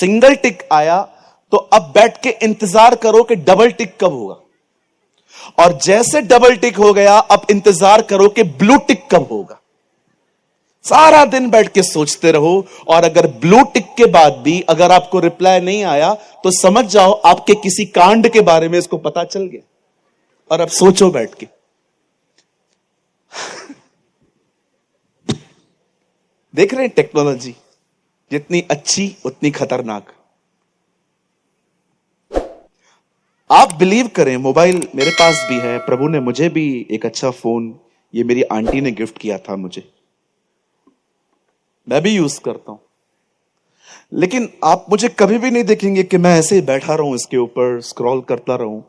Single टिक आया तो अब बैठ के इंतजार करो कि डबल टिक कब होगा, और जैसे डबल टिक हो गया अब इंतजार करो कि ब्लू टिक कब होगा। सारा दिन बैठ के सोचते रहो, और अगर ब्लू टिक के बाद भी अगर आपको रिप्लाई नहीं आया तो समझ जाओ आपके किसी कांड के बारे में इसको पता चल गया, और अब सोचो बैठ के। देख रहे हैं टेक्नोलॉजी जितनी अच्छी उतनी खतरनाक। आप बिलीव करें, मोबाइल मेरे पास भी है, प्रभु ने मुझे भी एक अच्छा फोन, ये मेरी आंटी ने गिफ्ट किया था मुझे, मैं भी यूज करता हूं, लेकिन आप मुझे कभी भी नहीं देखेंगे कि मैं ऐसे ही बैठा रहूं इसके ऊपर स्क्रॉल करता रहूं।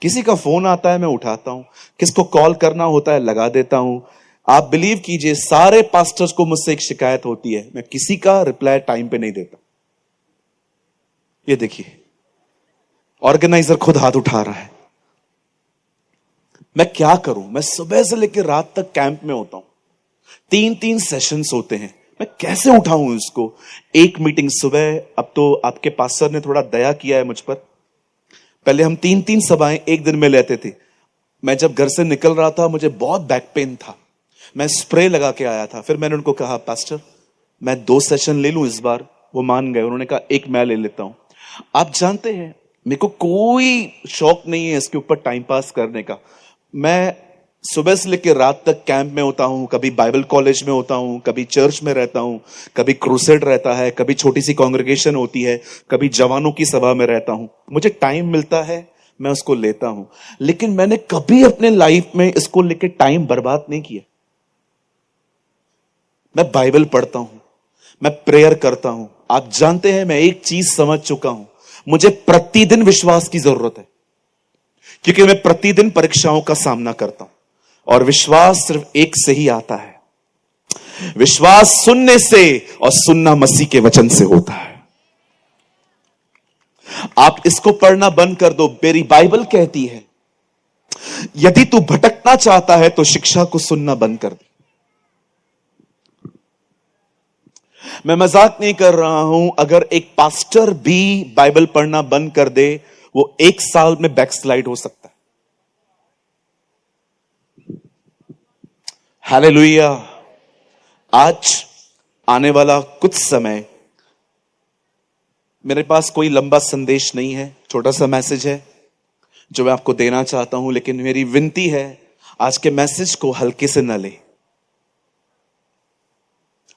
किसी का फोन आता है मैं उठाता हूं, किसको कॉल करना होता है लगा देता हूं। आप बिलीव कीजिए, सारे पास्टर्स को मुझसे एक शिकायत होती है, मैं किसी का रिप्लाई टाइम पे नहीं देता। ये देखिए, ऑर्गेनाइजर खुद हाथ उठा रहा है। मैं क्या करूं, मैं सुबह से लेकर रात तक कैंप में होता हूं, 3-3 सेशंस होते हैं, मैं कैसे उठाऊं इसको। एक मीटिंग सुबह, अब तो आपके पास्टर ने थोड़ा दया किया है मुझ पर, पहले हम 3-3 सभाएं एक दिन में लेते थे। मैं जब घर से निकल रहा था मुझे बहुत बैक पेन था, मैं स्प्रे लगा के आया था, फिर मैंने उनको कहा पास्टर मैं 2 सेशन ले लूं इस बार, वो मान गए, उन्होंने कहा एक मैं ले लेता हूं। आप जानते हैं मेरे को कोई शौक नहीं है इसके ऊपर टाइम पास करने का, मैं सुबह से लेकर रात तक कैंप में होता हूं, कभी बाइबल कॉलेज में होता हूं, कभी चर्च में रहता हूं, कभी क्रूसेड रहता है, कभी छोटी सी कांग्रेगेशन होती है, कभी जवानों की सभा में रहता हूं। मुझे टाइम मिलता है मैं उसको लेता हूं, लेकिन मैंने कभी अपने लाइफ में इसको लेकर टाइम बर्बाद नहीं किया। मैं बाइबल पढ़ता हूं, मैं प्रेयर करता हूं। आप जानते हैं मैं एक चीज समझ चुका हूं, मुझे प्रतिदिन विश्वास की जरूरत है, क्योंकि मैं प्रतिदिन परीक्षाओं का सामना करता हूं, और विश्वास सिर्फ एक से ही आता है, विश्वास सुनने से, और सुनना मसीह के वचन से होता है। आप इसको पढ़ना बंद कर दो, मेरी बाइबल कहती है यदि तू भटकना चाहता है तो शिक्षा को सुनना बंद कर दे। मैं मजाक नहीं कर रहा हूं, अगर एक पास्टर भी बाइबल पढ़ना बंद कर दे वो 1 साल में बैकस्लाइड हो सकता है। हालेलुया। आज आने वाला कुछ समय, मेरे पास कोई लंबा संदेश नहीं है, छोटा सा मैसेज है जो मैं आपको देना चाहता हूं, लेकिन मेरी विनती है आज के मैसेज को हल्के से न ले,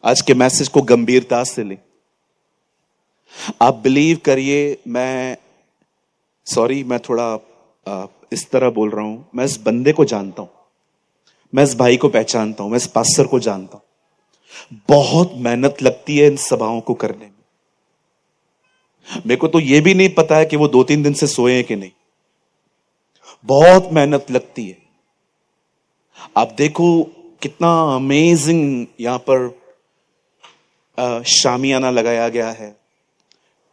आज के मैसेज को गंभीरता से ले। आप बिलीव करिए, मैं थोड़ा इस तरह बोल रहा हूं, मैं इस बंदे को जानता हूं, मैं इस भाई को पहचानता हूं, मैं इस पास्टर को जानता हूं। बहुत मेहनत लगती है इन सभाओं को करने में। मेरे को तो यह भी नहीं पता है कि वो 2-3 दिन से सोए हैं कि नहीं, बहुत मेहनत लगती है। आप देखो कितना अमेजिंग यहां पर शामियाना लगाया गया है,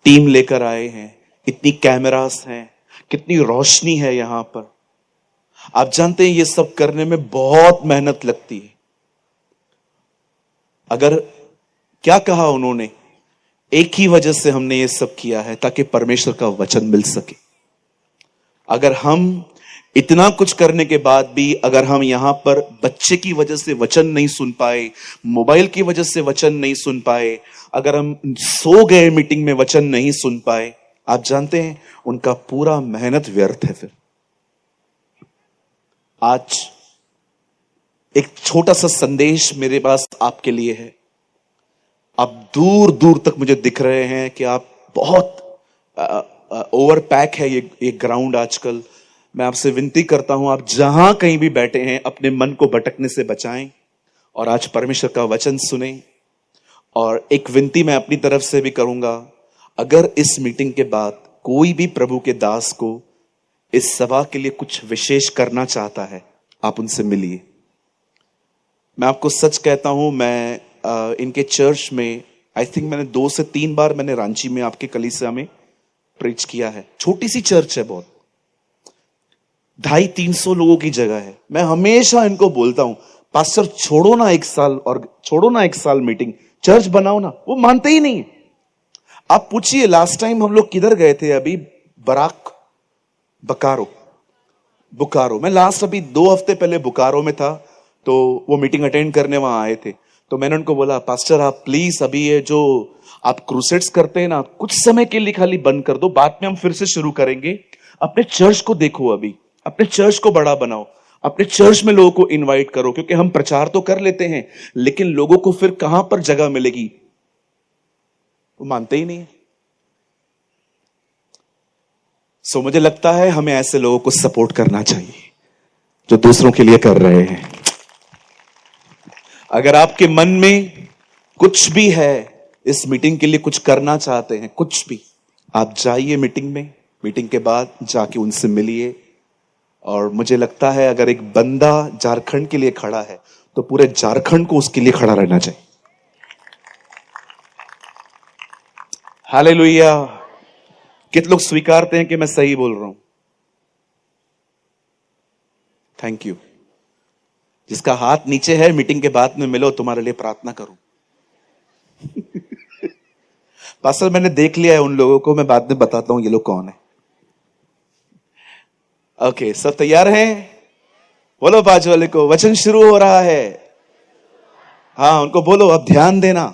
टीम लेकर आए हैं, इतनी कैमरास हैं, कितनी रोशनी है यहां पर। आप जानते हैं ये सब करने में बहुत मेहनत लगती है। अगर क्या कहा उन्होंने, एक ही वजह से हमने ये सब किया है, ताकि परमेश्वर का वचन मिल सके। अगर हम इतना कुछ करने के बाद भी अगर हम यहां पर बच्चे की वजह से वचन नहीं सुन पाए, मोबाइल की वजह से वचन नहीं सुन पाए, अगर हम सो गए मीटिंग में वचन नहीं सुन पाए, आप जानते हैं उनका पूरा मेहनत व्यर्थ है। फिर आज एक छोटा सा संदेश मेरे पास आपके लिए है। आप दूर दूर तक मुझे दिख रहे हैं कि आप बहुत ओवर पैक है ये ग्राउंड आजकल। मैं आपसे विनती करता हूं, आप जहां कहीं भी बैठे हैं अपने मन को भटकने से बचाएं और आज परमेश्वर का वचन सुने। और एक विनती मैं अपनी तरफ से भी करूंगा, अगर इस मीटिंग के बाद कोई भी प्रभु के दास को इस सभा के लिए कुछ विशेष करना चाहता है, आप उनसे मिलिए। मैं आपको सच कहता हूं, मैं इनके चर्च में आई थिंक मैंने 2 से 3 बार मैंने रांची में आपके कलीसिया में प्रीच किया है। छोटी सी चर्च है, बहुत 250-300 लोगों की जगह है। मैं हमेशा इनको बोलता हूं, पास्टर छोड़ो ना 1 साल, और छोड़ो ना 1 साल मीटिंग, चर्च बनाओ ना। वो मानते ही नहीं। आप पूछिए लास्ट टाइम हम लोग किधर गए थे? अभी बुकारो। मैं लास्ट अभी 2 हफ्ते पहले बुकारो में था, तो वो मीटिंग अटेंड करने वहां आए थे। तो मैंने उनको बोला, पास्टर आप प्लीज अभी ये जो आप क्रूसेड्स करते हैं ना, कुछ समय के लिए खाली बंद कर दो, बाद में हम फिर से शुरू करेंगे। अपने चर्च को देखो, अभी अपने चर्च को बड़ा बनाओ, अपने चर्च में लोगों को इनवाइट करो, क्योंकि हम प्रचार तो कर लेते हैं लेकिन लोगों को फिर कहां पर जगह मिलेगी? वो मानते ही नहीं। सो मुझे लगता है हमें ऐसे लोगों को सपोर्ट करना चाहिए जो दूसरों के लिए कर रहे हैं। अगर आपके मन में कुछ भी है, इस मीटिंग के लिए कुछ करना चाहते हैं, कुछ भी, आप जाइए मीटिंग में, मीटिंग के बाद जाके उनसे मिलिए। और मुझे लगता है अगर एक बंदा झारखंड के लिए खड़ा है तो पूरे झारखंड को उसके लिए खड़ा रहना चाहिए। हालेलुया। कितने लोग स्वीकारते हैं कि मैं सही बोल रहा हूं? Thank you. जिसका हाथ नीचे है, मीटिंग के बाद में मिलो, तुम्हारे लिए प्रार्थना करूं। पास्टर मैंने देख लिया है उन लोगों को, मैं बाद में बताता हूं ये लोग कौन है। ओके, सब तैयार हैं? बोलो बाजू वाले को, वचन शुरू हो रहा है। हाँ, उनको बोलो अब ध्यान देना।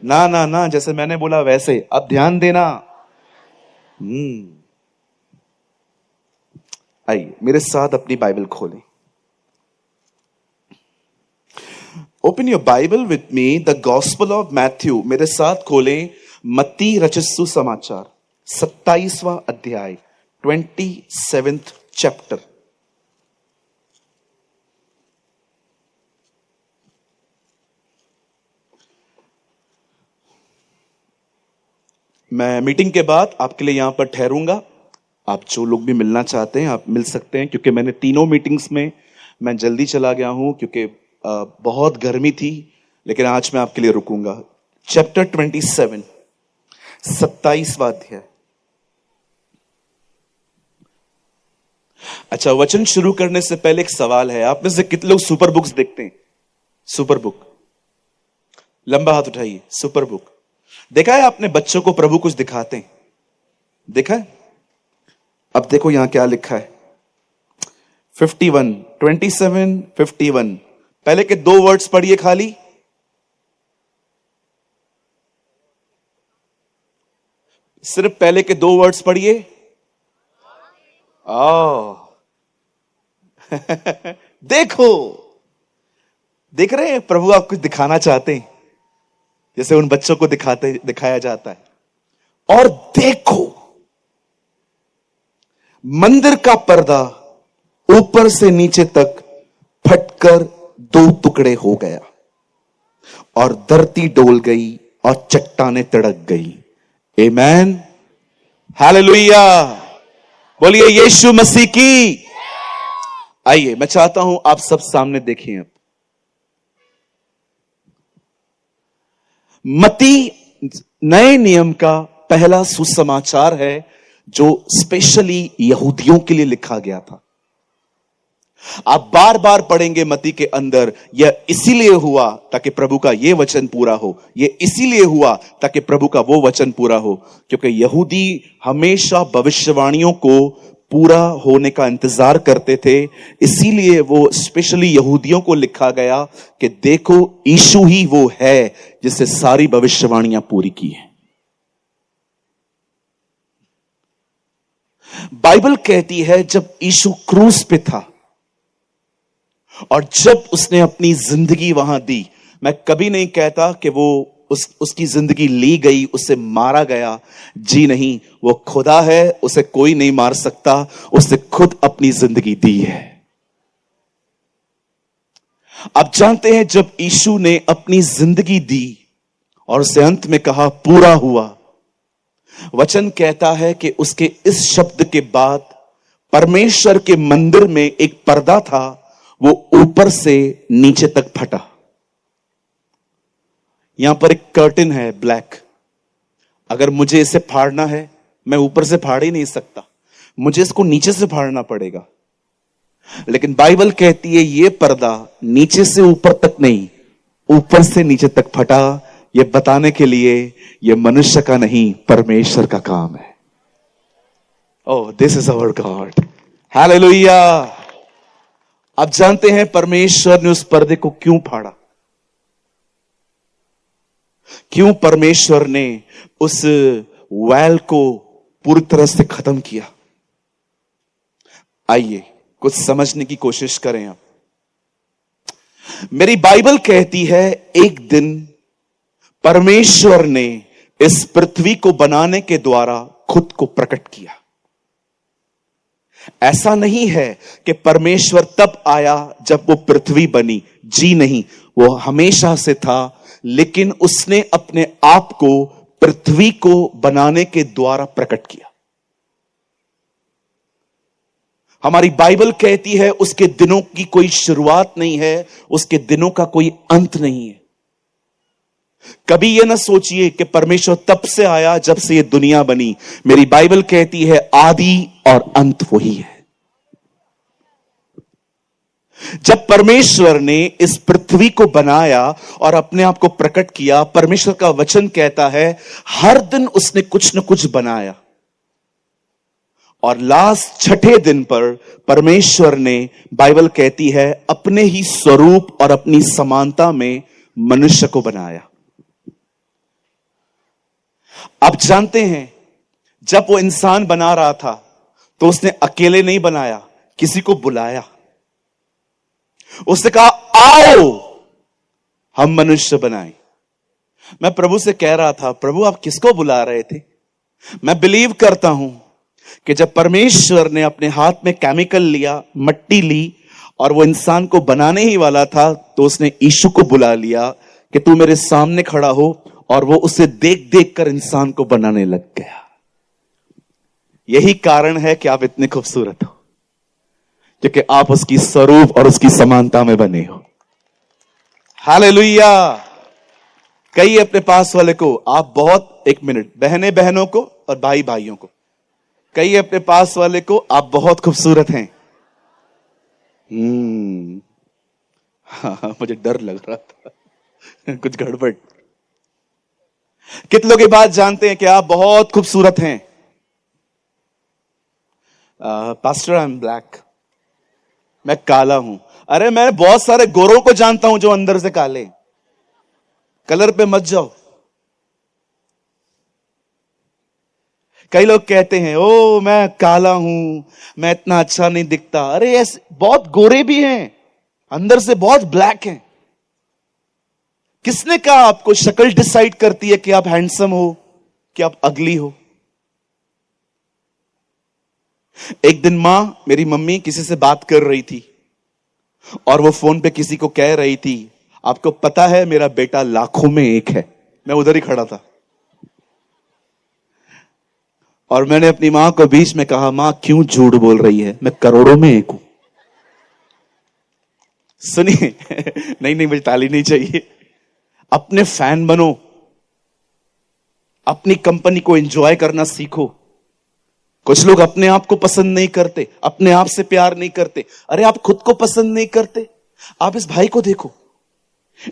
ना ना ना, जैसे मैंने बोला वैसे, अब ध्यान देना। आइए मेरे साथ अपनी बाइबल खोलें। Open your Bible with me, the gospel of Matthew. मेरे साथ खोलें मत्ती रचित सुसमाचार 27वां अध्याय, 27th चैप्टर। मैं मीटिंग के बाद आपके लिए यहां पर ठहरूंगा। आप जो लोग भी मिलना चाहते हैं आप मिल सकते हैं, क्योंकि मैंने तीनों मीटिंग्स में मैं जल्दी चला गया हूं क्योंकि बहुत गर्मी थी, लेकिन आज मैं आपके लिए रुकूंगा। चैप्टर 27, 27वां अध्याय। अच्छा, वचन शुरू करने से पहले एक सवाल है। आप में से कितने लोग सुपर बुक्स देखते हैं? सुपर बुक, लंबा हाथ उठाइए। सुपर बुक देखा है आपने? बच्चों को प्रभु कुछ दिखाते हैं, देखा है? अब देखो यहां क्या लिखा है, 51, 27, 51। पहले के 2 वर्ड्स पढ़िए खाली। सिर्फ पहले के 2 वर्ड्स पढ़िए। देखो, देख रहे हैं प्रभु आप कुछ दिखाना चाहते हैं, जैसे उन बच्चों को दिखाया जाता है। और देखो, मंदिर का पर्दा ऊपर से नीचे तक फटकर 2 टुकड़े हो गया और धरती डोल गई और चट्टानें तड़क गई। आमेन, हालेलुया। बोलिए यीशु मसीह की। आइए, मैं चाहता हूं आप सब सामने देखें। अब मत्ती नए नियम का पहला सुसमाचार है जो स्पेशली यहूदियों के लिए लिखा गया था। आप बार बार पढ़ेंगे मत्ती के अंदर, यह इसीलिए हुआ ताकि प्रभु का यह वचन पूरा हो, यह इसीलिए हुआ ताकि प्रभु का वो वचन पूरा हो, क्योंकि यहूदी हमेशा भविष्यवाणियों को पूरा होने का इंतजार करते थे। इसीलिए वो स्पेशली यहूदियों को लिखा गया कि देखो यीशु ही वो है जिससे सारी भविष्यवाणियां पूरी की हैं। बाइबल कहती है जब यीशु क्रूस पे था और जब उसने अपनी जिंदगी वहां दी, मैं कभी नहीं कहता कि वो उसकी जिंदगी ली गई, उसे मारा गया। जी नहीं, वो खुदा है, उसे कोई नहीं मार सकता, उसने खुद अपनी जिंदगी दी है। आप जानते हैं जब यीशु ने अपनी जिंदगी दी और उसे अंत में कहा पूरा हुआ, वचन कहता है कि उसके इस शब्द के बाद परमेश्वर के मंदिर में एक पर्दा था, वो ऊपर से नीचे तक फटा। यहां पर एक कर्टन है ब्लैक, अगर मुझे इसे फाड़ना है मैं ऊपर से फाड़ ही नहीं सकता, मुझे इसको नीचे से फाड़ना पड़ेगा। लेकिन बाइबल कहती है ये पर्दा नीचे से ऊपर तक नहीं, ऊपर से नीचे तक फटा, ये बताने के लिए ये मनुष्य का नहीं, परमेश्वर का काम है। Oh, this is our God. Hallelujah. आप जानते हैं परमेश्वर ने उस पर्दे को क्यों फाड़ा? क्यों परमेश्वर ने उस वैल को पूरी तरह से खत्म किया? आइए कुछ समझने की कोशिश करें। आप, मेरी बाइबल कहती है एक दिन परमेश्वर ने इस पृथ्वी को बनाने के द्वारा खुद को प्रकट किया। ऐसा नहीं है कि परमेश्वर तब आया जब वो पृथ्वी बनी, जी नहीं, वो हमेशा से था, लेकिन उसने अपने आप को पृथ्वी को बनाने के द्वारा प्रकट किया। हमारी बाइबल कहती है उसके दिनों की कोई शुरुआत नहीं है, उसके दिनों का कोई अंत नहीं है। कभी यह ना सोचिए कि परमेश्वर तब से आया जब से यह दुनिया बनी। मेरी बाइबल कहती है आदि और अंत वही है। जब परमेश्वर ने इस पृथ्वी को बनाया और अपने आप को प्रकट किया, परमेश्वर का वचन कहता है हर दिन उसने कुछ न कुछ बनाया, और लास्ट छठे दिन पर परमेश्वर ने, बाइबल कहती है, अपने ही स्वरूप और अपनी समानता में मनुष्य को बनाया। आप जानते हैं जब वो इंसान बना रहा था तो उसने अकेले नहीं बनाया, किसी को बुलाया। उसने कहा आओ हम मनुष्य बनाएं। मैं प्रभु से कह रहा था, प्रभु आप किसको बुला रहे थे? मैं बिलीव करता हूं कि जब परमेश्वर ने अपने हाथ में केमिकल लिया, मट्टी ली, और वो इंसान को बनाने ही वाला था, तो उसने यीशु को बुला लिया कि तू मेरे सामने खड़ा हो, और वो उसे देख देख कर इंसान को बनाने लग गया। यही कारण है कि आप इतने खूबसूरत हो, क्योंकि आप उसकी स्वरूप और उसकी समानता में बने हो। हालेलुया। कहिए अपने पास वाले को आप बहुत, एक मिनट, बहने बहनों को और भाई भाइयों को कहिए अपने पास वाले को आप बहुत खूबसूरत हैं। हाँ, मुझे डर लग रहा था कुछ गड़बड़। कितने लोग ये बात जानते हैं कि आप बहुत खूबसूरत हैं? पास्टर आई एम ब्लैक, मैं काला हूं। अरे मैं बहुत सारे गोरों को जानता हूं जो अंदर से काले। कलर पे मत जाओ। कई लोग कहते हैं ओ मैं काला हूं, मैं इतना अच्छा नहीं दिखता। अरे ऐसे बहुत गोरे भी हैं, अंदर से बहुत ब्लैक हैं। किसने कहा आपको शक्ल डिसाइड करती है कि आप हैंडसम हो कि आप अगली हो? एक दिन मेरी मम्मी किसी से बात कर रही थी और वो फोन पे किसी को कह रही थी, आपको पता है मेरा बेटा लाखों में एक है। मैं उधर ही खड़ा था और मैंने अपनी मां को बीच में कहा, मां क्यों झूठ बोल रही है, मैं करोड़ों में एक हूं। सुनिए नहीं मुझे ताली नहीं चाहिए। अपने फैन बनो, अपनी कंपनी को एंजॉय करना सीखो। कुछ लोग अपने आप को पसंद नहीं करते, अपने आप से प्यार नहीं करते। अरे आप खुद को पसंद नहीं करते? आप इस भाई को देखो,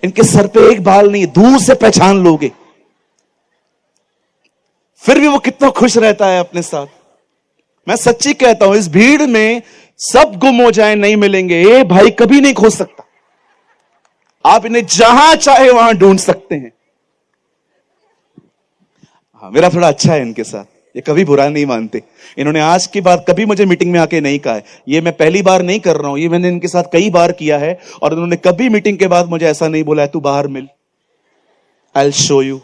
इनके सर पे एक बाल नहीं है, दूर से पहचान लोगे। फिर भी वो कितना खुश रहता है अपने साथ। मैं सच्ची कहता हूं, इस भीड़ में सब गुम हो जाए नहीं मिलेंगे, ये भाई कभी नहीं खो सकता। आप इन्हें जहां चाहे वहां ढूंढ सकते हैं। हाँ, मेरा थोड़ा अच्छा है इनके साथ, ये कभी बुरा नहीं मानते। इन्होंने आज की बात कभी मुझे मीटिंग में आके नहीं कहा है। ये मैं पहली बार नहीं कर रहा हूं, ये मैंने इनके साथ कई बार किया है और इन्होंने कभी मीटिंग के बाद मुझे ऐसा नहीं बोला है तू बाहर मिल, आई विल शो यू।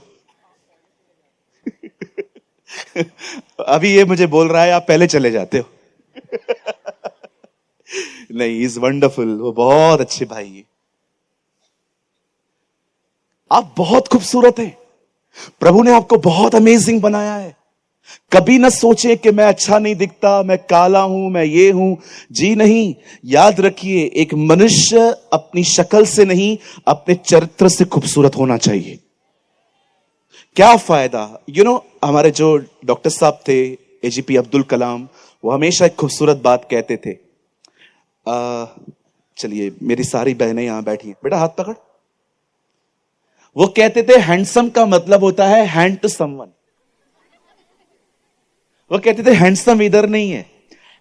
अभी ये मुझे बोल रहा है आप पहले चले जाते हो। नहीं, इज वंडरफुल, वो बहुत अच्छे भाई है। आप बहुत खूबसूरत हैं, प्रभु ने आपको बहुत अमेजिंग बनाया है। कभी ना सोचे कि मैं अच्छा नहीं दिखता, मैं काला हूं, मैं ये हूं। जी नहीं, याद रखिए एक मनुष्य अपनी शक्ल से नहीं अपने चरित्र से खूबसूरत होना चाहिए। क्या फायदा, हमारे जो डॉक्टर साहब थे एजीपी अब्दुल कलाम, वो हमेशा एक खूबसूरत बात कहते थे। चलिए मेरी सारी बहनें यहां बैठी हैं, बेटा हाथ पकड़। वो कहते थे हैंडसम का मतलब होता है हैंड टू समवन। वो कहते थे हैंडसम इधर नहीं है,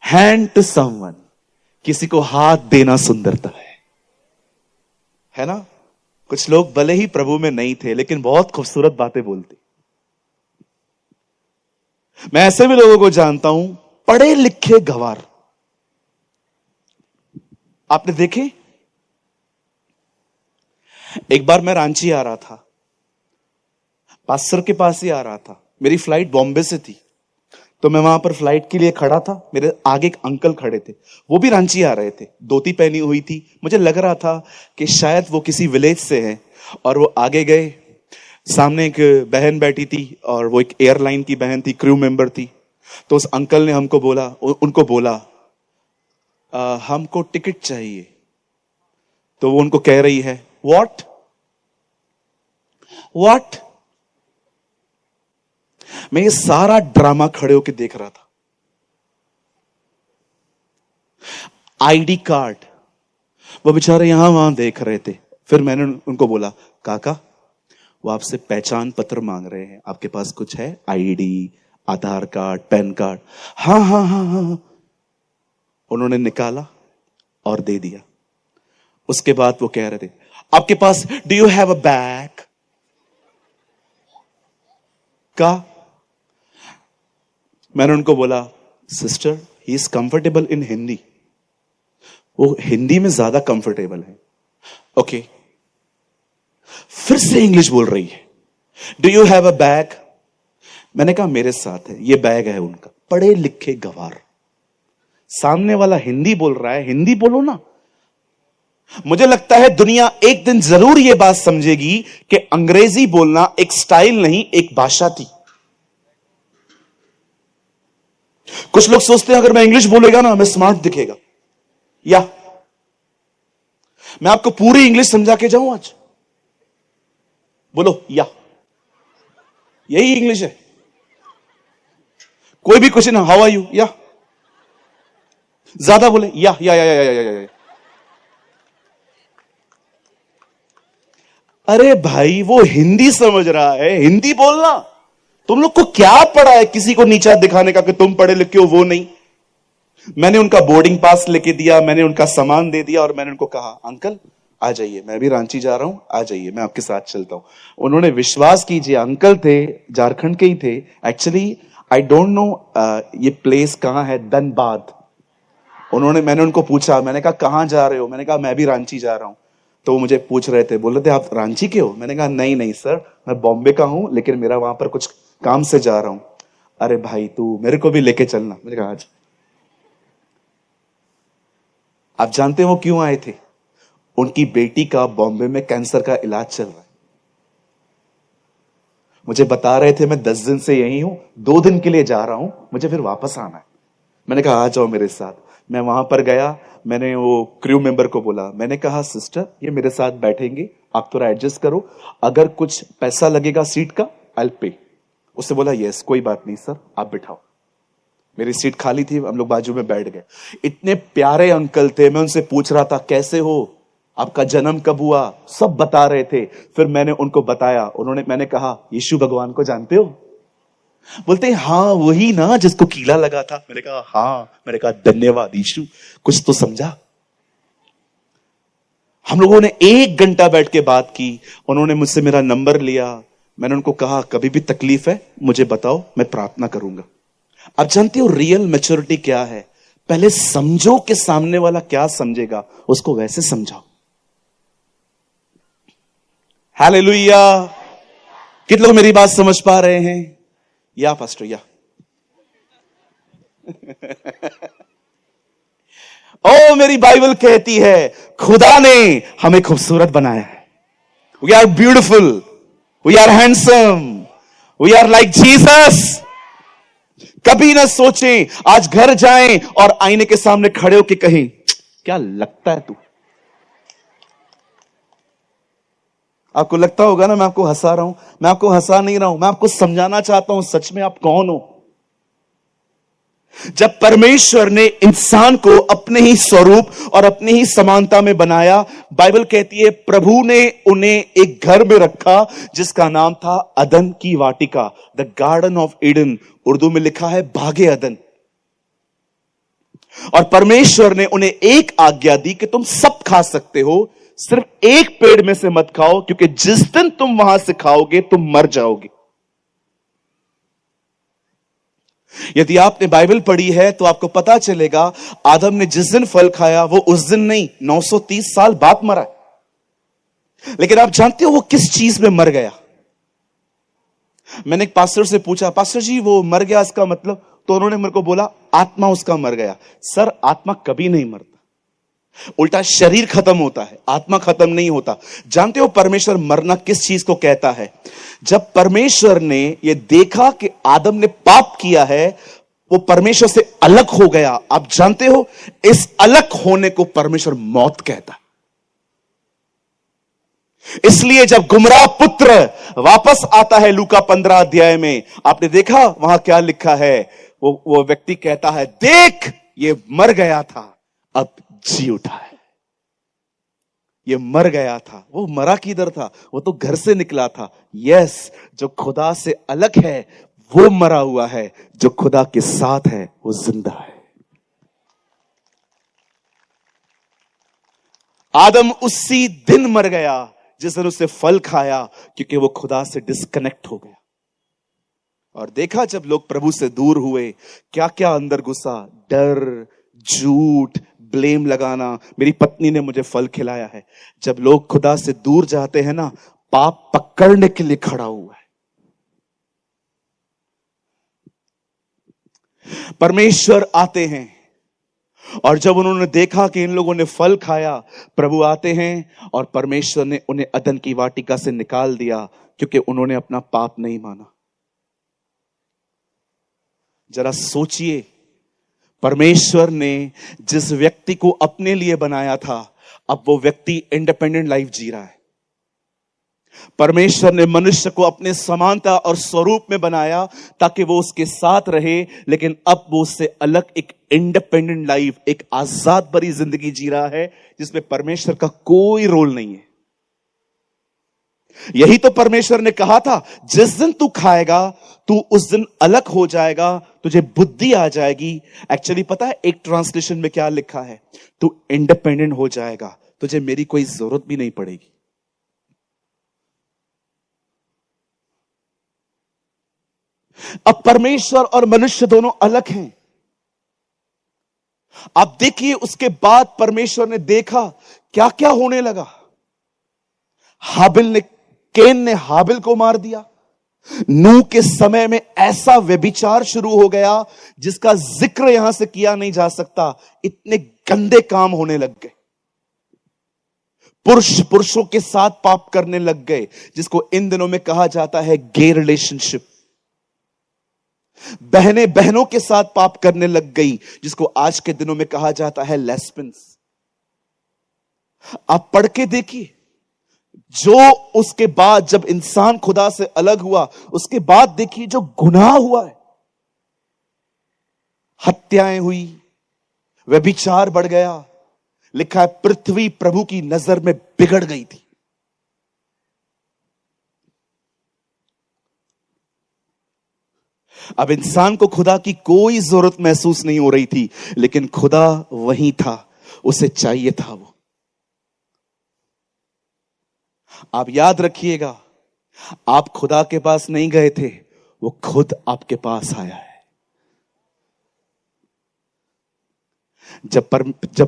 हैंड टू समवन, किसी को हाथ देना सुंदरता है ना। कुछ लोग भले ही प्रभु में नहीं थे लेकिन बहुत खूबसूरत बातें बोलते। मैं ऐसे भी लोगों को जानता हूं, पढ़े लिखे गंवार, आपने देखे। एक बार मैं रांची आ रहा था, पास्टर के पास ही आ रहा था, मेरी फ्लाइट बॉम्बे से थी, तो मैं वहां पर फ्लाइट के लिए खड़ा था। मेरे आगे एक अंकल खड़े थे, वो भी रांची आ रहे थे, धोती पहनी हुई थी। मुझे लग रहा था कि शायद वो किसी विलेज से हैं। और वो आगे गए, सामने एक बहन बैठी थी और वो एक एयरलाइन की बहन थी, क्रू मेंबर थी। तो उस अंकल ने उनको बोला हमको टिकट चाहिए। तो वो उनको कह रही है व्हाट। मैं ये सारा ड्रामा खड़े होकर देख रहा था। आईडी कार्ड, वो बेचारे यहां वहां देख रहे थे। फिर मैंने उनको बोला काका, वो आपसे पहचान पत्र मांग रहे हैं, आपके पास कुछ है? आईडी, आधार कार्ड, पैन कार्ड। हाँ हाँ हाँ हाँ। उन्होंने निकाला और दे दिया। उसके बाद वो कह रहे थे आपके पास do you have a bag का। मैंने उनको बोला sister he is comfortable in Hindi, वो हिंदी में ज्यादा कंफर्टेबल है। ओके, फिर से इंग्लिश बोल रही है, do you have a bag. मैंने कहा मेरे साथ है, ये बैग है उनका। पढ़े लिखे गंवार, सामने वाला हिंदी बोल रहा है, हिंदी बोलो ना। मुझे लगता है दुनिया एक दिन जरूर यह बात समझेगी कि अंग्रेजी बोलना एक स्टाइल नहीं, एक भाषा थी। कुछ लोग सोचते हैं अगर मैं इंग्लिश बोलेगा ना मैं स्मार्ट दिखेगा। या मैं आपको पूरी इंग्लिश समझा के जाऊं आज, बोलो या, यही इंग्लिश है। कोई भी क्वेश्चन, हाउ आर यू, या ज्यादा बोले या या या या या, या, या, या। अरे भाई वो हिंदी समझ रहा है, हिंदी बोलना। तुम लोग को क्या पड़ा है किसी को नीचा दिखाने का कि तुम पढ़े लिखे हो वो नहीं। मैंने उनका बोर्डिंग पास लेके दिया, मैंने उनका सामान दे दिया और मैंने उनको कहा अंकल आ जाइए, मैं भी रांची जा रहा हूं, आ जाइए मैं आपके साथ चलता हूं। उन्होंने, विश्वास कीजिए, अंकल थे, झारखंड के ही थे। एक्चुअली आई डोंट नो ये प्लेस कहां है, धनबाद। मैंने उनको पूछा, मैंने कहा कहां जा रहे हो, मैंने कहा मैं भी रांची जा रहा हूं। तो वो मुझे पूछ रहे थे, बोल रहे थे आप रांची के हो। मैंने कहा नहीं नहीं सर, मैं बॉम्बे का हूं लेकिन मेरा वहां पर कुछ काम से जा रहा हूं। अरे भाई तू मेरे को भी लेके चलना। मैंने कहा आज। आप जानते हो क्यों आए थे? उनकी बेटी का बॉम्बे में कैंसर का इलाज चल रहा है। मुझे बता रहे थे मैं 10 दिन से यही हूं, 2 दिन के लिए जा रहा हूं, मुझे फिर वापस आना है। मैंने कहा आ जाओ मेरे साथ। मैं वहां पर गया, मैंने वो क्रू मेंबर को बोला, मैंने कहा सिस्टर ये मेरे साथ बैठेंगे, आप थोड़ा एडजस्ट करो, अगर कुछ पैसा लगेगा सीट का आई विल पे। उससे बोला यस कोई बात नहीं सर, आप बिठाओ। मेरी सीट खाली थी, हम लोग बाजू में बैठ गए। इतने प्यारे अंकल थे, मैं उनसे पूछ रहा था कैसे हो, आपका जन्म कब हुआ, सब बता रहे थे। फिर मैंने उनको बताया, मैंने कहा यीशु भगवान को जानते हो? बोलते हाँ वही ना जिसको कीला लगा था। मैंने कहा हाँ। मैंने कहा धन्यवाद यीशु, कुछ तो समझा। हम लोगों ने 1 घंटा बैठ के बात की। उन्होंने मुझसे मेरा नंबर लिया। मैंने उनको कहा कभी भी तकलीफ है मुझे बताओ, मैं प्रार्थना करूंगा। आप जानते हो रियल मैच्योरिटी क्या है? पहले समझो कि सामने वाला क्या समझेगा, उसको वैसे समझाओ। हालेलुया। कितने लोग मेरी बात समझ पा रहे हैं? या पास्टर या ओ मेरी बाइबल कहती है खुदा ने हमें खूबसूरत बनाया है। We are beautiful, we are handsome, we are like Jesus. कभी ना सोचें, आज घर जाएं और आईने के सामने खड़े होकर कहें क्या लगता है तू। आपको लगता होगा ना मैं आपको हंसा रहा हूं, मैं आपको हंसा नहीं रहा हूं, मैं आपको समझाना चाहता हूं सच में आप कौन हो। जब परमेश्वर ने इंसान को अपने ही स्वरूप और अपनी ही समानता में बनाया, बाइबल कहती है प्रभु ने उन्हें एक घर में रखा जिसका नाम था अदन की वाटिका, the garden of Eden. Urdu में लिखा है बागे अदन। और परमेश्वर ने उन्हें एक आज्ञा दी कि तुम सब खा सकते हो, सिर्फ एक पेड़ में से मत खाओ, क्योंकि जिस दिन तुम वहां से खाओगे तुम मर जाओगे। यदि आपने बाइबल पढ़ी है तो आपको पता चलेगा आदम ने जिस दिन फल खाया वो उस दिन नहीं, 930 साल बाद मरा। लेकिन आप जानते हो वो किस चीज में मर गया? मैंने एक पास्टर से पूछा, पास्टर जी वो मर गया इसका मतलब? तो उन्होंने मेरे को बोला आत्मा उसका मर गया। सर, आत्मा कभी नहीं मरता, उल्टा शरीर खत्म होता है, आत्मा खत्म नहीं होता। जानते हो परमेश्वर मरना किस चीज को कहता है? जब परमेश्वर ने यह देखा कि आदम ने पाप किया है, वो परमेश्वर से अलग हो गया। आप जानते हो इस अलग होने को परमेश्वर मौत कहता है। इसलिए जब गुमराह पुत्र वापस आता है लूका 15 अध्याय में, आपने देखा वहां क्या लिखा है? वो व्यक्ति कहता है देख ये मर गया था अब जी उठा है। ये मर गया था, वो मरा किधर था? वो तो घर से निकला था। यस, जो खुदा से अलग है वो मरा हुआ है, जो खुदा के साथ है वो जिंदा है। आदम उसी दिन मर गया जिस दिन उसने फल खाया, क्योंकि वो खुदा से डिस्कनेक्ट हो गया। और देखा जब लोग प्रभु से दूर हुए, क्या क्या अंदर घुसा? डर, झूठ, ब्लेम लगाना। मेरी पत्नी ने मुझे फल खिलाया है। जब लोग खुदा से दूर जाते हैं ना, पाप पकड़ने के लिए खड़ा हुआ है। परमेश्वर आते हैं और जब उन्होंने देखा कि इन लोगों ने फल खाया, प्रभु आते हैं और परमेश्वर ने उन्हें अदन की वाटिका से निकाल दिया, क्योंकि उन्होंने अपना पाप नहीं माना। जरा सोचिए, परमेश्वर ने जिस व्यक्ति को अपने लिए बनाया था, अब वो व्यक्ति इंडिपेंडेंट लाइफ जी रहा है। परमेश्वर ने मनुष्य को अपने समानता और स्वरूप में बनाया ताकि वो उसके साथ रहे, लेकिन अब वो उससे अलग एक इंडिपेंडेंट लाइफ, एक आजाद भरी जिंदगी जी रहा है जिसमें परमेश्वर का कोई रोल नहीं है। यही तो परमेश्वर ने कहा था, जिस दिन तू खाएगा तू उस दिन अलग हो जाएगा, तुझे बुद्धि आ जाएगी। एक्चुअली पता है एक ट्रांसलेशन में क्या लिखा है? तू इंडिपेंडेंट हो जाएगा, तुझे मेरी कोई जरूरत भी नहीं पड़ेगी। अब परमेश्वर और मनुष्य दोनों अलग हैं। आप देखिए उसके बाद परमेश्वर ने देखा क्या क्या होने लगा। केन ने हाबिल को मार दिया। नूह के समय में ऐसा व्यभिचार शुरू हो गया जिसका जिक्र यहां से किया नहीं जा सकता। इतने गंदे काम होने लग गए। पुरुष पुरुषों के साथ पाप करने लग गए, जिसको इन दिनों में कहा जाता है गे रिलेशनशिप। बहनें बहनों के साथ पाप करने लग गई, जिसको आज के दिनों में कहा जाता है लेस्बियंस। आप पढ़ के देखिए, जो उसके बाद जब इंसान खुदा से अलग हुआ, उसके बाद देखिए जो गुनाह हुआ है। हत्याएं हुई, व्यभिचार बढ़ गया। लिखा है पृथ्वी प्रभु की नजर में बिगड़ गई थी। अब इंसान को खुदा की कोई जरूरत महसूस नहीं हो रही थी, लेकिन खुदा वहीं था, उसे चाहिए था वो। आप याद रखिएगा, आप खुदा के पास नहीं गए थे, वो खुद आपके पास आया है। जब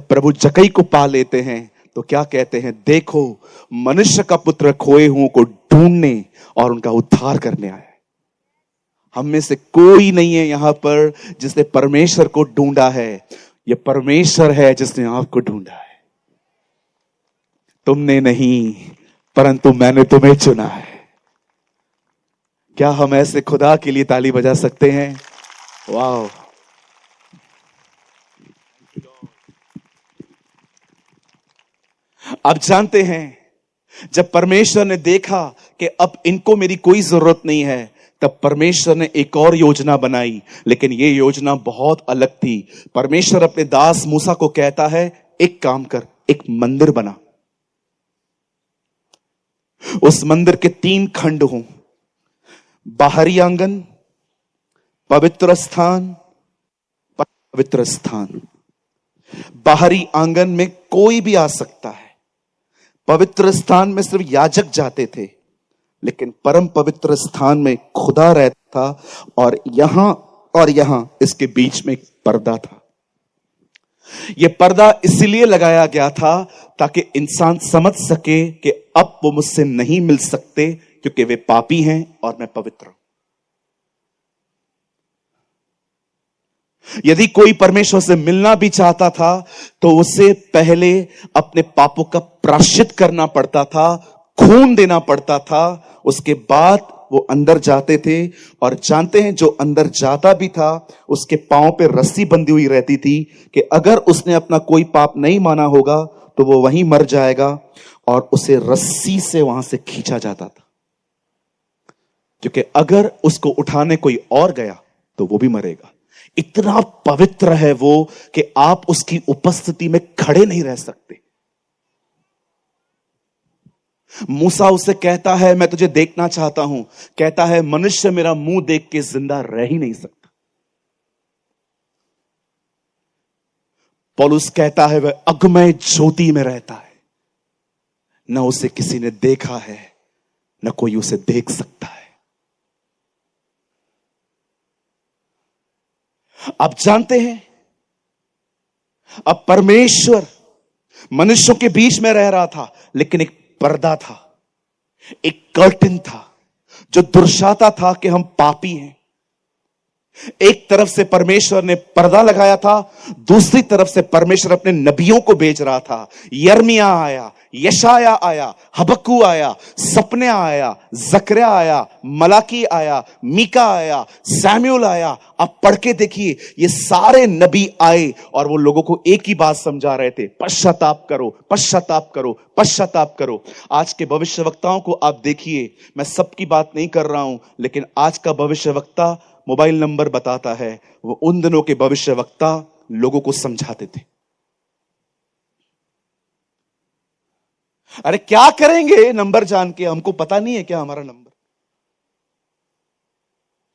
प्रभु जक्कई को पा लेते हैं तो क्या कहते हैं? देखो मनुष्य का पुत्र खोए हुओं को ढूंढने और उनका उद्धार करने आया है। हम में से कोई नहीं है यहां पर जिसने परमेश्वर को ढूंढा है। यह परमेश्वर है जिसने आपको ढूंढा है। तुमने नहीं, परंतु मैंने तुम्हें चुना है। क्या हम ऐसे खुदा के लिए ताली बजा सकते हैं? वाह! आप जानते हैं, जब परमेश्वर ने देखा कि अब इनको मेरी कोई जरूरत नहीं है, तब परमेश्वर ने एक और योजना बनाई, लेकिन ये योजना बहुत अलग थी। परमेश्वर अपने दास मूसा को कहता है, एक काम कर, एक मंदिर बना। उस मंदिर के 3 खंड हों, बाहरी आंगन, पवित्र स्थान, पवित्र स्थान। बाहरी आंगन में कोई भी आ सकता है। पवित्र स्थान में सिर्फ याजक जाते थे, लेकिन परम पवित्र स्थान में खुदा रहता था, और यहां इसके बीच में एक पर्दा था। यह पर्दा इसलिए लगाया गया था ताकि इंसान समझ सके कि अब वो मुझसे नहीं मिल सकते, क्योंकि वे पापी हैं और मैं पवित्र हूं। यदि कोई परमेश्वर से मिलना भी चाहता था तो उसे पहले अपने पापों का प्रायश्चित करना पड़ता था, खून देना पड़ता था, उसके बाद वो अंदर जाते थे। और जानते हैं, जो अंदर जाता भी था उसके पांव पे रस्सी बंधी हुई रहती थी कि अगर उसने अपना कोई पाप नहीं माना होगा तो वो वहीं मर जाएगा, और उसे रस्सी से वहां से खींचा जाता था, क्योंकि अगर उसको उठाने कोई और गया तो वो भी मरेगा। इतना पवित्र है वो कि आप उसकी उपस्थिति में खड़े नहीं रह सकते। मूसा उसे कहता है, मैं तुझे देखना चाहता हूं। कहता है, मनुष्य मेरा मुंह देख के जिंदा रह ही नहीं सकता। पौलुस कहता है, वह अगमय ज्योति में रहता है, न उसे किसी ने देखा है, न कोई उसे देख सकता है। आप जानते हैं, अब परमेश्वर मनुष्यों के बीच में रह रहा था, लेकिन एक पर्दा था, एक कर्टन था जो दर्शाता था कि हम पापी हैं। एक तरफ से परमेश्वर ने पर्दा लगाया था, दूसरी तरफ से परमेश्वर अपने नबियों को भेज रहा था। यर्मिया आया, यशाया आया, हबक्कू आया, सपन्याह आया, जकरिया आया, मलाकी आया, मीका आया, सैमुएल आया। आप पढ़ के देखिए, ये सारे नबी आए और वो लोगों को एक ही बात समझा रहे थे, पश्चाताप करो, पश्चाताप करो, पश्चाताप करो। आज के भविष्यवक्ताओं को आप देखिए, मैं सबकी बात नहीं कर रहा हूं, लेकिन आज का भविष्यवक्ता मोबाइल नंबर बताता है, वो उन दिनों के भविष्यवक्ता लोगों को समझाते थे। अरे क्या करेंगे नंबर जान के, हमको पता नहीं है क्या हमारा नंबर?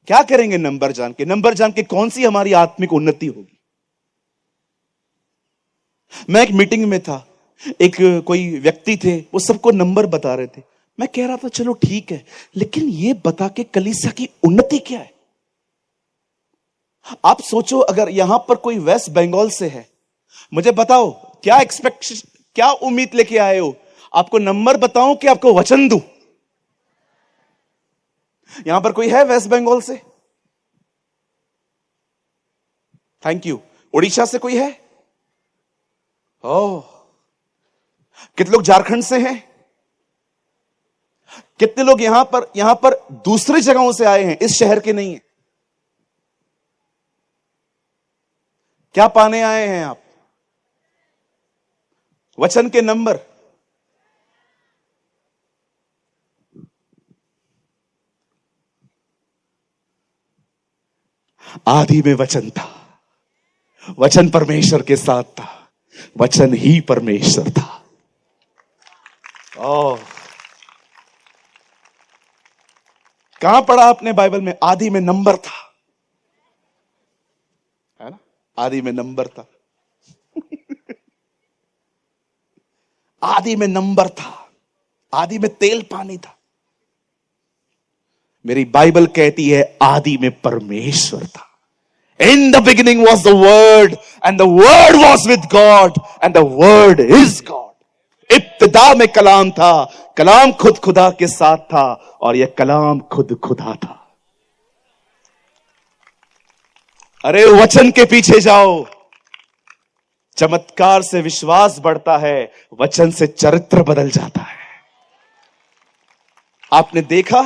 क्या करेंगे नंबर जान के? नंबर जान के कौन सी हमारी आत्मिक उन्नति होगी? मैं एक मीटिंग में था, एक कोई व्यक्ति थे, वो सबको नंबर बता रहे थे। मैं कह रहा था चलो ठीक है, लेकिन ये बता के कलीसिया की उन्नति क्या है? आप सोचो, अगर यहां पर कोई वेस्ट बंगाल से है, मुझे बताओ क्या उम्मीद लेके आए हो? आपको नंबर बताऊं कि आपको वचन दूं? यहां पर कोई है वेस्ट बंगाल से? Thank you. उड़ीसा से कोई है? ओह, कितने लोग झारखंड से हैं? कितने लोग यहां पर दूसरी जगहों से आए हैं, इस शहर के नहीं है? क्या पाने आए हैं आप? वचन के नंबर। आदि में वचन था, वचन परमेश्वर के साथ था, वचन ही परमेश्वर था। ओह, कहां पढ़ा आपने बाइबल में? आदि में नंबर था, है ना? आदि में नंबर था। आदि में नंबर था, आदि में तेल पानी था। मेरी बाइबल कहती है आदि में परमेश्वर था। In the beginning was the word and the word was with God and the word is God. इब्तिदा में कलाम था, कलाम खुद खुदा के साथ था और यह कलाम खुद खुदा था। अरे वचन के पीछे जाओ, चमत्कार से विश्वास बढ़ता है, वचन से चरित्र बदल जाता है। आपने देखा,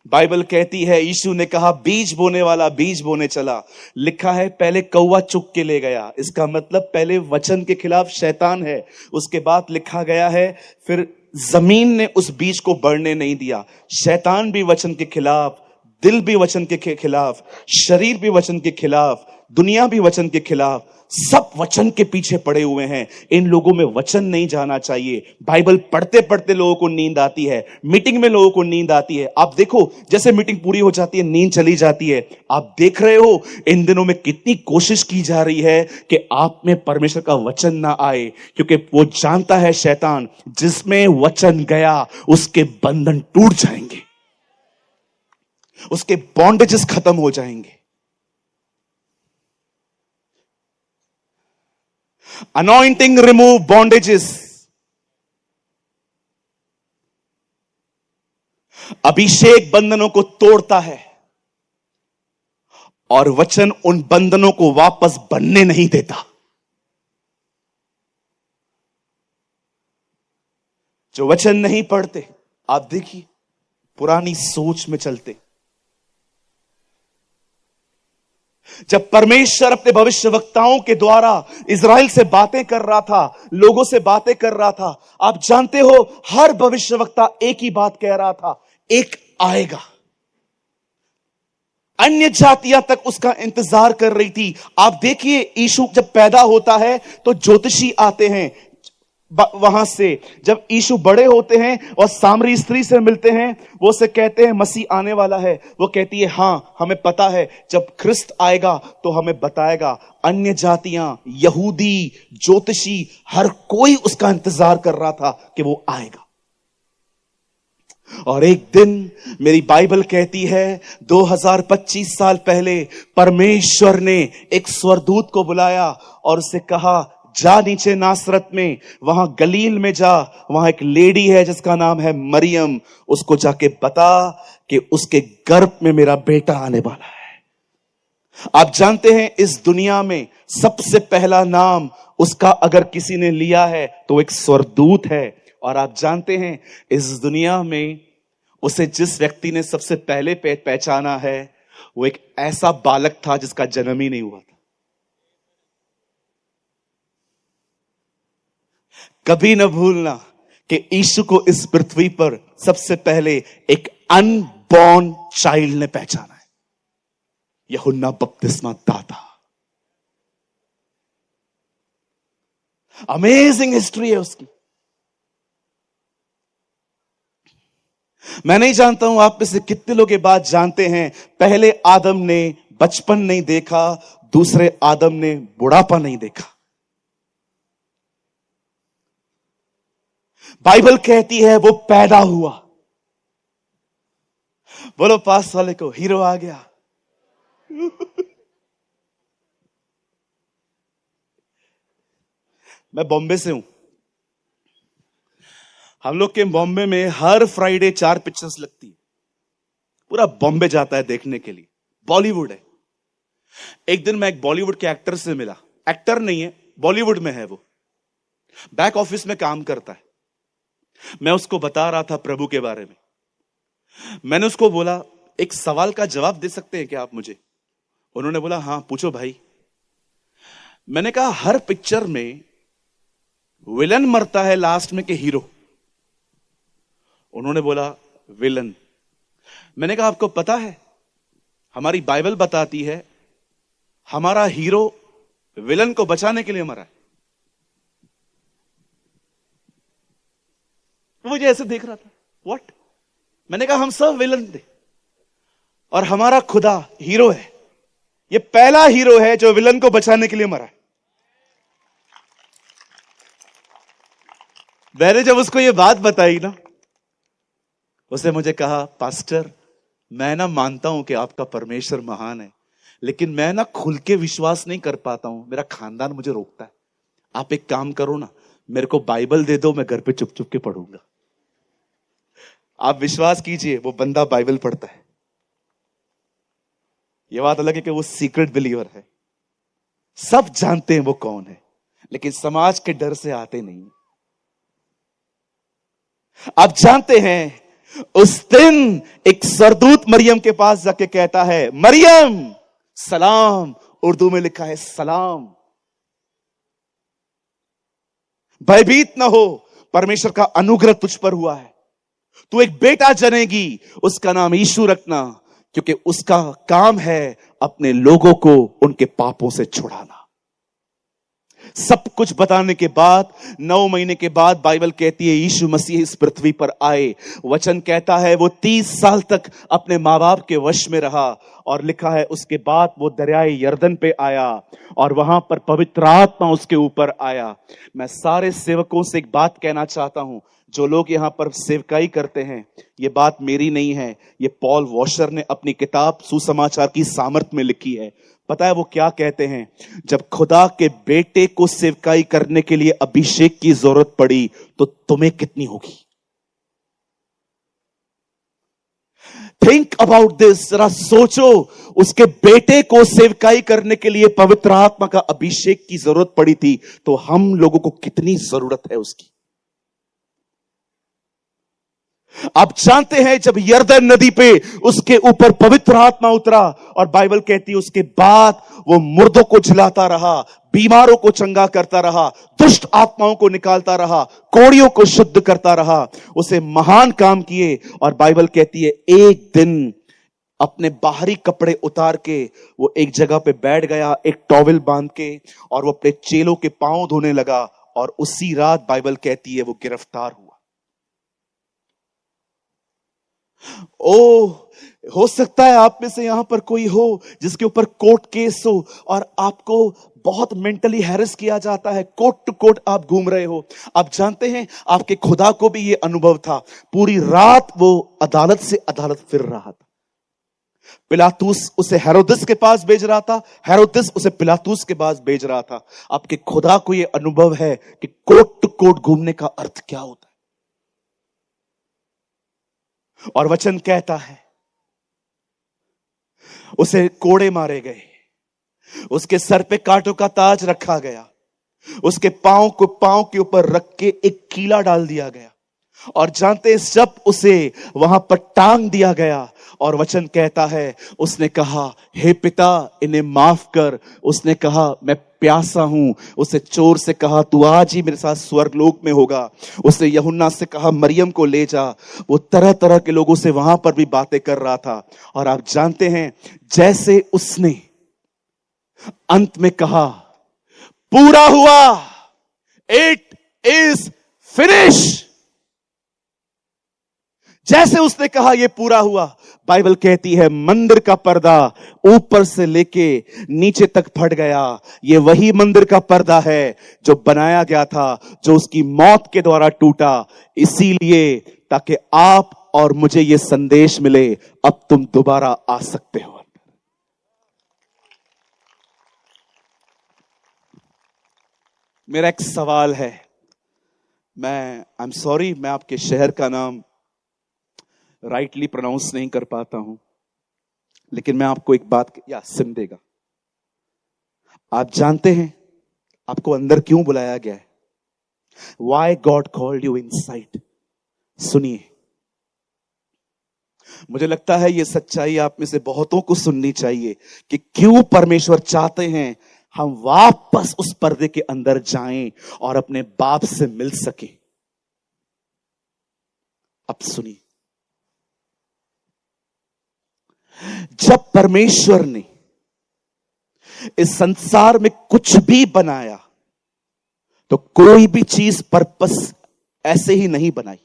बाइबल कहती है, यीशु ने कहा बीज बोने वाला बीज बोने चला। लिखा है पहले कौवा चुग के ले गया, इसका मतलब पहले वचन के खिलाफ शैतान है। उसके बाद लिखा गया है फिर जमीन ने उस बीज को बढ़ने नहीं दिया। शैतान भी वचन के खिलाफ, दिल भी वचन के खिलाफ, शरीर भी वचन के खिलाफ, दुनिया भी वचन के खिलाफ, सब वचन के पीछे पड़े हुए हैं। इन लोगों में वचन नहीं जाना चाहिए। बाइबल पढ़ते पढ़ते लोगों को नींद आती है, मीटिंग में लोगों को नींद आती है। आप देखो, जैसे मीटिंग पूरी हो जाती है नींद चली जाती है। आप देख रहे हो इन दिनों में कितनी कोशिश की जा रही है कि आप में परमेश्वर का वचन ना आए, क्योंकि वो जानता है शैतान, जिसमें वचन गया उसके बंधन टूट जाएंगे, उसके बॉन्डेजेस खत्म हो जाएंगे। Anointing remove bondages. अभिषेक बंधनों को तोड़ता है और वचन उन बंधनों को वापस बनने नहीं देता। जो वचन नहीं पढ़ते, आप देखिए, पुरानी सोच में चलते। जब परमेश्वर अपने भविष्यवक्ताओं के द्वारा इज़राइल से बातें कर रहा था, लोगों से बातें कर रहा था, आप जानते हो हर भविष्यवक्ता एक ही बात कह रहा था, एक आएगा। अन्य जातियां तक उसका इंतजार कर रही थी। आप देखिए, यीशु जब पैदा होता है तो ज्योतिषी आते हैं वहां से। जब यीशु बड़े होते हैं और सामरी स्त्री से मिलते हैं, वो उसे कहते हैं मसीह आने वाला है। वो कहती है हां, हमें पता है, जब ख्रिस्त आएगा तो हमें बताएगा। अन्य जातियां, यहूदी, ज्योतिषी, हर कोई उसका इंतजार कर रहा था कि वो आएगा। और एक दिन मेरी बाइबल कहती है 2025 साल पहले परमेश्वर ने एक स्वर्गदूत को बुलाया और उससे कहा, जा नीचे नासरत में, वहां गलील में जा, वहां एक लेडी है जिसका नाम है मरियम, उसको जाके बता कि उसके गर्भ में मेरा बेटा आने वाला है। आप जानते हैं इस दुनिया में सबसे पहला नाम उसका अगर किसी ने लिया है तो एक स्वर्गदूत है। और आप जानते हैं इस दुनिया में उसे जिस व्यक्ति ने सबसे पहले पहचाना है, वो एक ऐसा बालक था जिसका जन्म ही नहीं हुआ था। कभी न भूलना कि यीशु को इस पृथ्वी पर सबसे पहले एक अनबॉर्न चाइल्ड ने पहचाना है, यूहन्ना बपतिस्मा दाता। अमेजिंग हिस्ट्री है उसकी। मैं नहीं जानता हूं आप में से कितने लोग ये बात जानते हैं, पहले आदम ने बचपन नहीं देखा, दूसरे आदम ने बुढ़ापा नहीं देखा। बाइबल कहती है वो पैदा हुआ। बोलो पास वाले को, हीरो आ गया। मैं बॉम्बे से हूं। हम लोग के बॉम्बे में हर फ्राइडे 4 पिक्चर्स लगती है। पूरा बॉम्बे जाता है देखने के लिए। बॉलीवुड है। एक दिन मैं एक बॉलीवुड के एक्टर से मिला। एक्टर नहीं है, बॉलीवुड में है वो, बैक ऑफिस में काम करता है। मैं उसको बता रहा था प्रभु के बारे में। मैंने उसको बोला, एक सवाल का जवाब दे सकते हैं क्या आप मुझे? उन्होंने बोला हां पूछो भाई। मैंने कहा हर पिक्चर में विलन मरता है लास्ट में कि हीरो? उन्होंने बोला विलन। मैंने कहा आपको पता है हमारी बाइबल बताती है हमारा हीरो विलन को बचाने के लिए मरा है। मुझे ऐसे देख रहा था, व्हाट? मैंने कहा हम सब विलन थे और हमारा खुदा हीरो है। ये पहला हीरो है जो विलन को बचाने के लिए मरा है। मैंने जब उसको ये बात बताई ना, उसने मुझे कहा पास्टर, मैं ना मानता हूं कि आपका परमेश्वर महान है, लेकिन मैं ना खुल के विश्वास नहीं कर पाता हूं, मेरा खानदान मुझे रोकता है। आप एक काम करो ना, मेरे को बाइबल दे दो, मैं घर पे चुप चुप के पढ़ूंगा। आप विश्वास कीजिए वो बंदा बाइबल पढ़ता है। ये बात अलग है कि वो सीक्रेट बिलीवर है, सब जानते हैं वो कौन है, लेकिन समाज के डर से आते नहीं। आप जानते हैं उस दिन एक सरदूत मरियम के पास जाके कहता है, मरियम सलाम, उर्दू में लिखा है सलाम, भयभीत ना हो, परमेश्वर का अनुग्रह तुझ पर हुआ है, तू एक बेटा जनेगी, उसका नाम यीशु रखना, क्योंकि उसका काम है अपने लोगों को उनके पापों से छुड़ाना। सब कुछ बताने के बाद 9 महीने के बाद बाइबल कहती है यीशु मसीह इस पृथ्वी पर आए। वचन कहता है वो 30 साल तक अपने मां बाप के वश में रहा, और लिखा है उसके बाद वो दरियाए यरदन पे आया और वहां पर पवित्र आत्मा उसके ऊपर आया। मैं सारे सेवकों से एक बात कहना चाहता हूं, जो लोग यहां पर सेवकाई करते हैं, ये बात मेरी नहीं है, ये पॉल वॉशर ने अपनी किताब सुसमाचार की सामर्थ में लिखी है। पता है वो क्या कहते हैं? जब खुदा के बेटे को सेवकाई करने के लिए अभिषेक की जरूरत पड़ी तो तुम्हें कितनी होगी? थिंक अबाउट दिस, जरा सोचो, उसके बेटे को सेवकाई करने के लिए पवित्र आत्मा का अभिषेक की जरूरत पड़ी थी, तो हम लोगों को कितनी जरूरत है उसकी। आप जानते हैं जब यरदन नदी पे उसके ऊपर पवित्र आत्मा उतरा, और बाइबल कहती है उसके बाद वो मुर्दों को जिलाता रहा, बीमारों को चंगा करता रहा, दुष्ट आत्माओं को निकालता रहा, कोड़ियों को शुद्ध करता रहा, उसे महान काम किए। और बाइबल कहती है एक दिन अपने बाहरी कपड़े उतार के वो एक जगह पे बैठ गया, एक टॉवेल बांध के, और वो अपने चेलों के पांव धोने लगा, और उसी रात बाइबल कहती है वो गिरफ्तार हुआ। ओ, हो सकता है आप में से यहां पर कोई हो जिसके ऊपर कोर्ट केस हो और आपको बहुत मेंटली हैरेस किया जाता है, कोर्ट टू कोर्ट आप घूम रहे हो। आप जानते हैं आपके खुदा को भी यह अनुभव था, पूरी रात वो अदालत से अदालत फिर रहा था। पिलातूस उसे हेरोदिस के पास भेज रहा था, हेरोदिस उसे पिलातूस के पास भेज रहा था। आपके खुदा को यह अनुभव है कि कोर्ट टू कोर्ट घूमने का अर्थ क्या होता है। और वचन कहता है उसे कोड़े मारे गए, उसके सर पे कांटों का ताज रखा गया, उसके पांव को पांव के ऊपर रख के एक कीला डाल दिया गया, और जानते जब उसे वहां पर टांग दिया गया, और वचन कहता है उसने कहा हे पिता इन्हें माफ कर। उसने कहा मैं प्यासा हूं। उसे चोर से कहा तू आज ही मेरे साथ स्वर्गलोक में होगा। उसने यूहन्ना से कहा मरियम को ले जा। वो तरह तरह के लोगों से वहां पर भी बातें कर रहा था। और आप जानते हैं जैसे उसने अंत में कहा पूरा हुआ, इट इज फिनिश, जैसे उसने कहा यह पूरा हुआ, बाइबल कहती है मंदिर का पर्दा ऊपर से लेके नीचे तक फट गया। यह वही मंदिर का पर्दा है जो बनाया गया था, जो उसकी मौत के द्वारा टूटा, इसीलिए ताकि आप और मुझे यह संदेश मिले अब तुम दोबारा आ सकते हो। मेरा एक सवाल है, आई एम सॉरी मैं आपके शहर का नाम राइटली प्रोनाउंस नहीं कर पाता हूं, लेकिन मैं आपको एक बात या सुन देगा। आप जानते हैं आपको अंदर क्यों बुलाया गया है? Why God called you inside? सुनिए, मुझे लगता है यह सच्चाई आप में से बहुतों को सुननी चाहिए कि क्यों परमेश्वर चाहते हैं हम वापस उस पर्दे के अंदर जाएं और अपने बाप से मिल सके। अब सुनिए, जब परमेश्वर ने इस संसार में कुछ भी बनाया तो कोई भी चीज पर्पस ऐसे ही नहीं बनाई।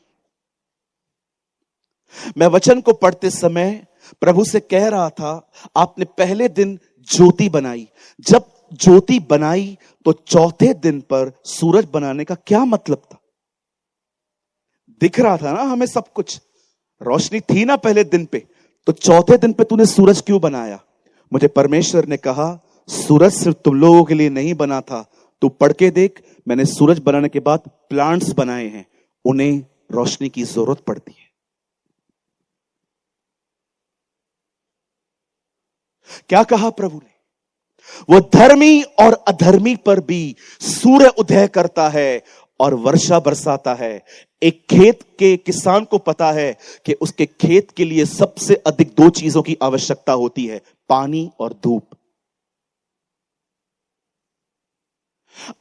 मैं वचन को पढ़ते समय प्रभु से कह रहा था आपने पहले दिन ज्योति बनाई, जब ज्योति बनाई तो चौथे दिन पर सूरज बनाने का क्या मतलब था? दिख रहा था ना हमें सब कुछ, रोशनी थी ना पहले दिन पे, तो चौथे दिन पे तूने सूरज क्यों बनाया? मुझे परमेश्वर ने कहा सूरज सिर्फ तुम लोगों के लिए नहीं बना था, तू पढ़ के देख, मैंने सूरज बनाने के बाद प्लांट्स बनाए हैं, उन्हें रोशनी की जरूरत पड़ती है। क्या कहा प्रभु ने? वो धर्मी और अधर्मी पर भी सूर्य उदय करता है और वर्षा बरसाता है। एक खेत के किसान को पता है कि उसके खेत के लिए सबसे अधिक दो चीजों की आवश्यकता होती है, पानी और धूप।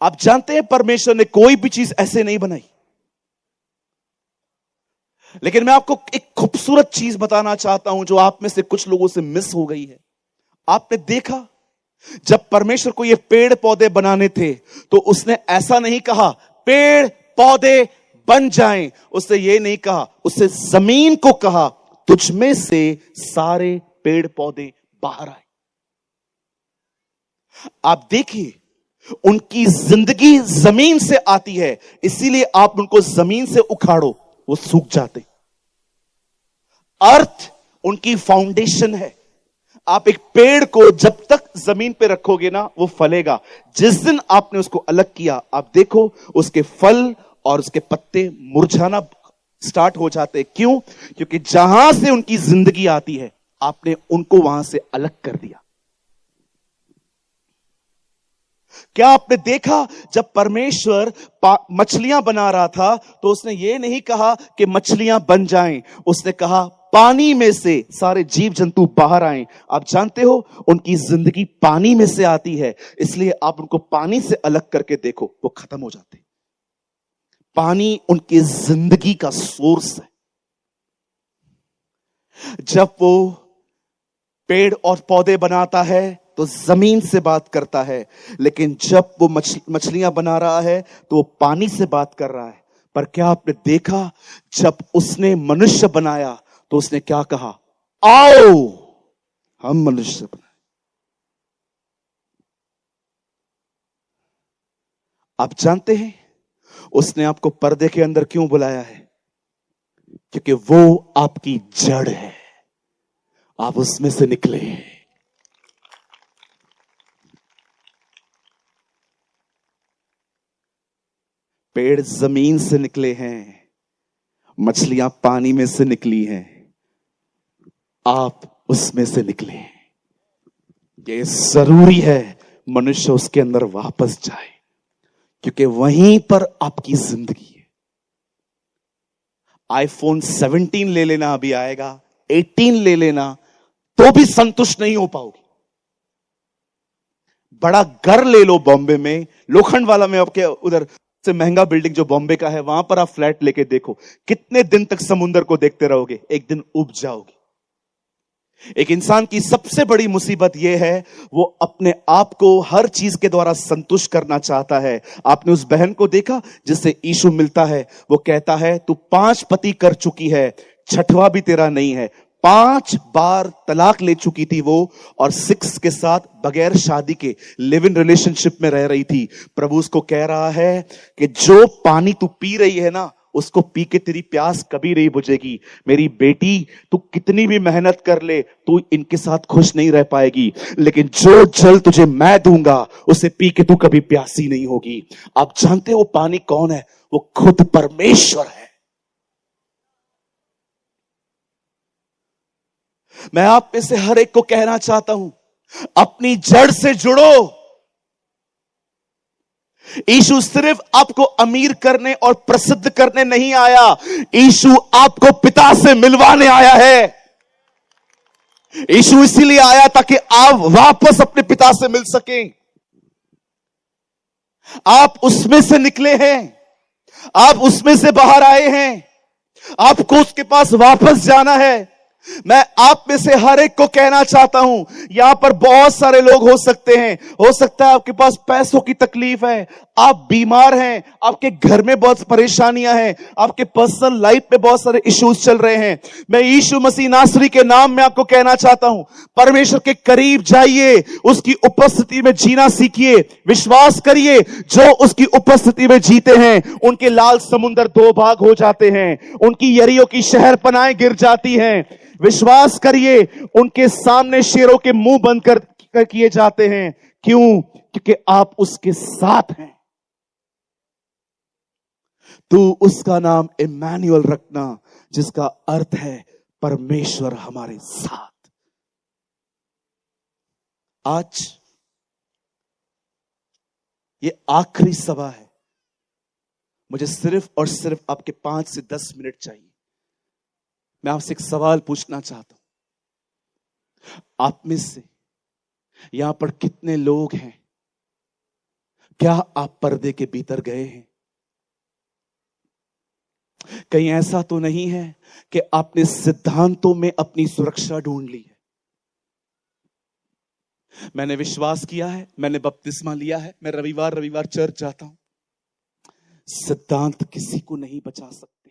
आप जानते हैं परमेश्वर ने कोई भी चीज ऐसे नहीं बनाई। लेकिन मैं आपको एक खूबसूरत चीज बताना चाहता हूं जो आप में से कुछ लोगों से मिस हो गई है। आपने देखा, जब परमेश्वर को ये पेड़ पौधे बनाने थे तो उसने ऐसा नहीं कहा पेड़ पौधे बन जाएं, उसने ये नहीं कहा, उसने जमीन को कहा तुझ में से सारे पेड़ पौधे बाहर आए। आप देखिए, उनकी जिंदगी जमीन से आती है, इसीलिए आप उनको जमीन से उखाड़ो वो सूख जाते। अर्थ उनकी फाउंडेशन है। आप एक पेड़ को जब तक जमीन पे रखोगे ना वो फलेगा। जिस दिन आपने उसको अलग किया, आप देखो उसके फल और उसके पत्ते मुरझाना स्टार्ट हो जाते हैं। क्यों? क्योंकि जहां से उनकी जिंदगी आती है आपने उनको वहां से अलग कर दिया। क्या आपने देखा, जब परमेश्वर मछलियां बना रहा था तो उसने ये नहीं कहा कि मछलियां बन जाएं, उसने कहा पानी में से सारे जीव जंतु बाहर आए। आप जानते हो उनकी जिंदगी पानी में से आती है, इसलिए आप उनको पानी से अलग करके देखो वो खत्म हो जाते। पानी उनकी जिंदगी का सोर्स है। जब वो पेड़ और पौधे बनाता है तो जमीन से बात करता है, लेकिन जब वो मछलियां बना रहा है तो वो पानी से बात कर रहा है। पर क्या आपने देखा, जब उसने मनुष्य बनाया तो उसने क्या कहा? आओ हम मनुष्य बनाए। आप जानते हैं उसने आपको पर्दे के अंदर क्यों बुलाया है? क्योंकि वो आपकी जड़ है, आप उसमें से निकले। पेड़ जमीन से निकले हैं, मछलियां पानी में से निकली हैं, आप उसमें से निकले। ये जरूरी है मनुष्य उसके अंदर वापस जाए, क्योंकि वहीं पर आपकी जिंदगी है। आईफोन 17 ले लेना, अभी आएगा 18 ले लेना, तो भी संतुष्ट नहीं हो पाओगे। बड़ा घर ले लो बॉम्बे में, लोखंड वाला में, आपके उधर से महंगा बिल्डिंग जो बॉम्बे का है, वहां पर आप फ्लैट लेके देखो, कितने दिन तक समुंदर को देखते रहोगे? एक दिन उब जाओगे। एक इंसान की सबसे बड़ी मुसीबत यह है, वो अपने आप को हर चीज के द्वारा संतुष्ट करना चाहता है। आपने उस बहन को देखा जिससे यीशु मिलता है, वो कहता है तू 5 पति कर चुकी है, छठवां भी तेरा नहीं है। 5 बार तलाक ले चुकी थी वो, और 6 के साथ बगैर शादी के लिव इन रिलेशनशिप में रह रही थी। प्रभु उसको कह रहा है कि जो पानी तू पी रही है ना, उसको पी के तेरी प्यास कभी नहीं बुझेगी। मेरी बेटी, तू कितनी भी मेहनत कर ले, तू इनके साथ खुश नहीं रह पाएगी, लेकिन जो जल तुझे मैं दूंगा उसे पी के तू कभी प्यासी नहीं होगी। आप जानते हो वो पानी कौन है? वो खुद परमेश्वर है। मैं आप में से हर एक को कहना चाहता हूं, अपनी जड़ से जुड़ो। यीशु सिर्फ आपको अमीर करने और प्रसिद्ध करने नहीं आया, यीशु आपको पिता से मिलवाने आया है। यीशु इसीलिए आया ताकि आप वापस अपने पिता से मिल सकें। आप उसमें से निकले हैं, आप उसमें से बाहर आए हैं, आपको उसके पास वापस जाना है। मैं आप में से हर एक को कहना चाहता हूं, यहां पर बहुत सारे लोग हो सकते हैं, हो सकता है आपके पास पैसों की तकलीफ है, आप बीमार हैं, आपके घर में बहुत परेशानियां हैं, आपके पर्सनल लाइफ में बहुत सारे इश्यूज चल रहे हैं। मैं यीशु मसीह नासरी के नाम में आपको कहना चाहता हूं, परमेश्वर के करीब जाइए, उसकी उपस्थिति में जीना सीखिए। विश्वास करिए, जो उसकी उपस्थिति में जीते हैं उनके लाल समुंदर 2 भाग हो जाते हैं, उनकी यरीहो की शहरपनाहें गिर जाती हैं। विश्वास करिए, उनके सामने शेरों के मुंह बंद कर किए जाते हैं। क्यों? क्योंकि आप उसके साथ हैं। तू उसका नाम इम्मानुएल रखना, जिसका अर्थ है परमेश्वर हमारे साथ। आज ये आखिरी सभा है, मुझे सिर्फ और सिर्फ आपके 5 से 10 मिनट चाहिए। मैं आपसे एक सवाल पूछना चाहता हूं, आप में से यहां पर कितने लोग हैं, क्या आप पर्दे के भीतर गए हैं? कहीं ऐसा तो नहीं है कि आपने सिद्धांतों में अपनी सुरक्षा ढूंढ ली है। मैंने विश्वास किया है, मैंने बपतिस्मा लिया है, मैं रविवार रविवार चर्च जाता हूं। सिद्धांत किसी को नहीं बचा सकते।